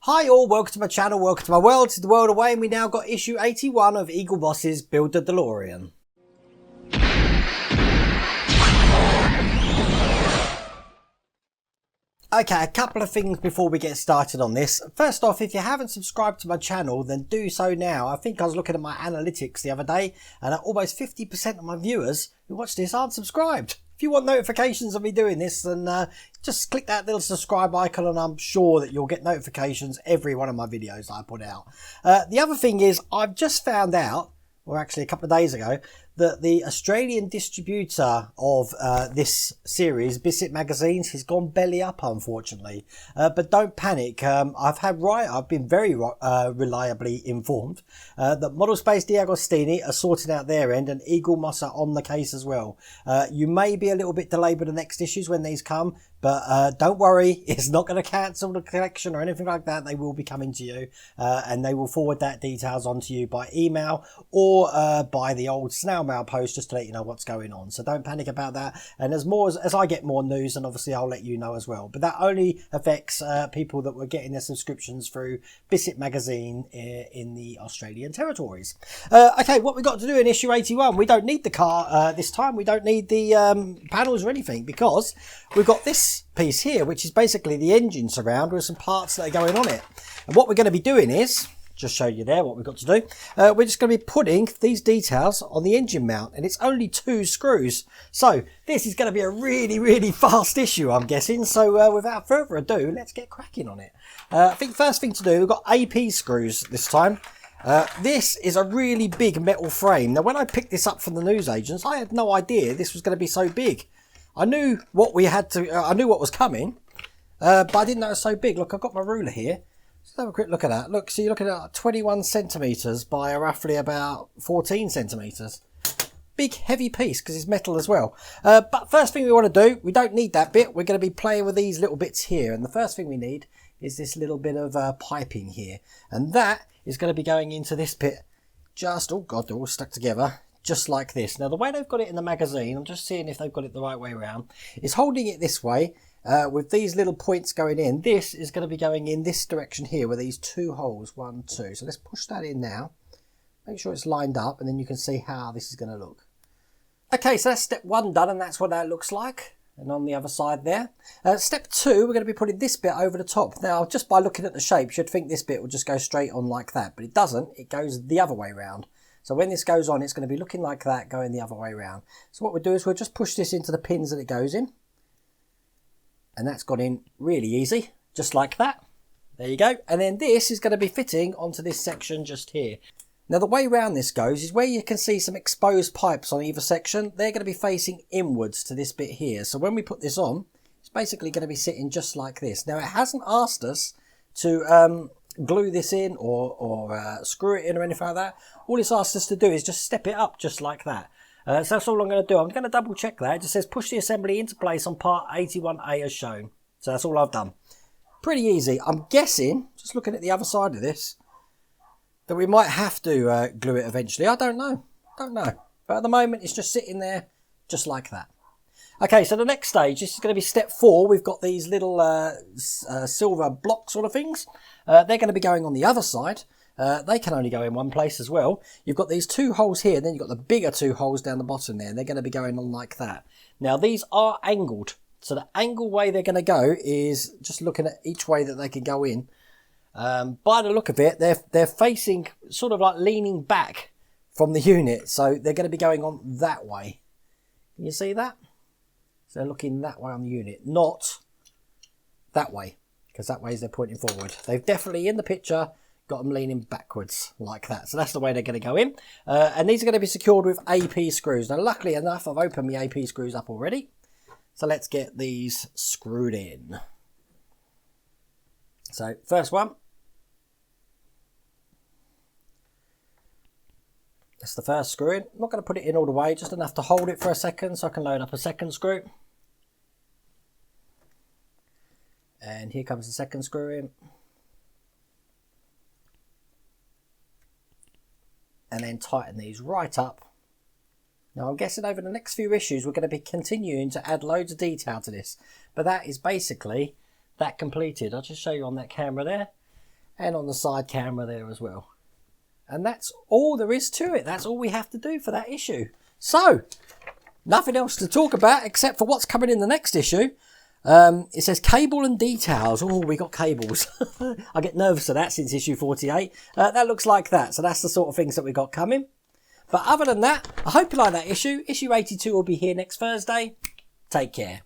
Hi all, welcome to my channel, welcome to my world, to the world away, and we now got issue 81 of Eagle Moss's Build the Delorean. Okay, a couple of things before we get started on this. First off, if you haven't subscribed to my channel, then do so now. I think I was looking at my analytics the other day, and almost 50% of my viewers who watch this aren't subscribed. If you want notifications of me doing this, then just click that little subscribe icon and I'm sure that you'll get notifications every one of my videos that I put out. The other thing is, I've just found out, or actually a couple of days ago, that the Australian distributor of this series, Biscuit Magazines, has gone belly up, unfortunately. But don't panic. I've been very reliably informed that Model Space D'Agostini are sorting out their end, and Eagle Moss are on the case as well. You may be a little bit delayed with the next issues when these come, but don't worry, it's not going to cancel the collection or anything like that. They will be coming to you, and they will forward that details on to you by email or by the old snail mail post, just to let you know what's going on. So don't panic about that. And as I get more news, and obviously I'll let you know as well. But that only affects people that were getting their subscriptions through Biscuit Magazine in the Australian territories. Okay, what we've got to do in issue 81, we don't need the car this time. We don't need the panels or anything, because we've got this piece here, which is basically the engine surround with some parts that are going on it. And what we're going to be doing is, just show you there what we've got to do, we're just going to be putting these details on the engine mount, and it's only 2 screws. So this is going to be a really fast issue, I'm guessing. So without further ado, let's get cracking on it. I think first thing to do, we've got AP screws this time. This is a really big metal frame. Now when I picked this up from the newsagents, I had no idea this was going to be so big. I knew what we had to, I knew what was coming, but I didn't know it was so big. Look, I've got my ruler here. Let's have a quick look at that. Look, so you're looking at 21 centimetres by roughly about 14 centimetres. Big, heavy piece, because it's metal as well. But first thing we want to do, we don't need that bit. We're going to be playing with these little bits here. And the first thing we need is this little bit of piping here. And that is going to be going into this bit. Just, oh God, they're all stuck together. Just like this. Now the way they've got it in the magazine, I'm just seeing if they've got it the right way around, is holding it this way with these little points going in. This is going to be going in this direction here with these 2 holes, 1, 2. So let's push that in now. Make sure it's lined up, and then you can see how this is going to look. Okay, so that's step 1 done, and that's what that looks like. And on the other side there. Step 2, we're going to be putting this bit over the top. Now, just by looking at the shape, you'd think this bit will just go straight on like that, but it doesn't. It goes the other way around. So when this goes on, it's going to be looking like that, going the other way around. So what we'll do is we'll just push this into the pins that it goes in. And that's gone in really easy, just like that. There you go. And then this is going to be fitting onto this section just here. Now the way around this goes is where you can see some exposed pipes on either section. They're going to be facing inwards to this bit here. So when we put this on, it's basically going to be sitting just like this. Now it hasn't asked us to glue this in or screw it in or anything like that. All it's asked us to do is just step it up just like that. So that's all I'm going to do. I'm going to double check that. It just says push the assembly into place on part 81A as shown. So that's all I've done. Pretty easy. I'm guessing, just looking at the other side of this, that we might have to glue it eventually. I don't know. But at the moment it's just sitting there just like that. Okay, so the next stage, this is going to be step 4. We've got these little silver block sort of things. They're going to be going on the other side. They can only go in one place as well. You've got these 2 holes here, and then you've got the bigger 2 holes down the bottom there, and they're going to be going on like that. Now, these are angled. So the angle way they're going to go is just looking at each way that they can go in. By the look of it, they're facing, sort of like leaning back from the unit. So they're going to be going on that way. Can you see that? So they're looking that way on the unit, not that way, because that way is they're pointing forward. They've definitely, in the picture, got them leaning backwards like that. So that's the way they're going to go in. And these are going to be secured with AP screws. Now, luckily enough, I've opened the AP screws up already. So let's get these screwed in. So first one. That's the first screw in. I'm not going to put it in all the way, just enough to hold it for a second so I can load up a second screw. And here comes the second screw in. And then tighten these right up. Now I'm guessing over the next few issues we're going to be continuing to add loads of detail to this. But that is basically that completed. I'll just show you on that camera there. and on the side camera there as well. And that's all there is to it. That's all we have to do for that issue. So, nothing else to talk about except for what's coming in the next issue. It says cable and details. Oh, we got cables. I get nervous of that since issue 48. That looks like that. So that's the sort of things that we got coming. But other than that, I hope you like that issue. Issue 82 will be here next Thursday. Take care.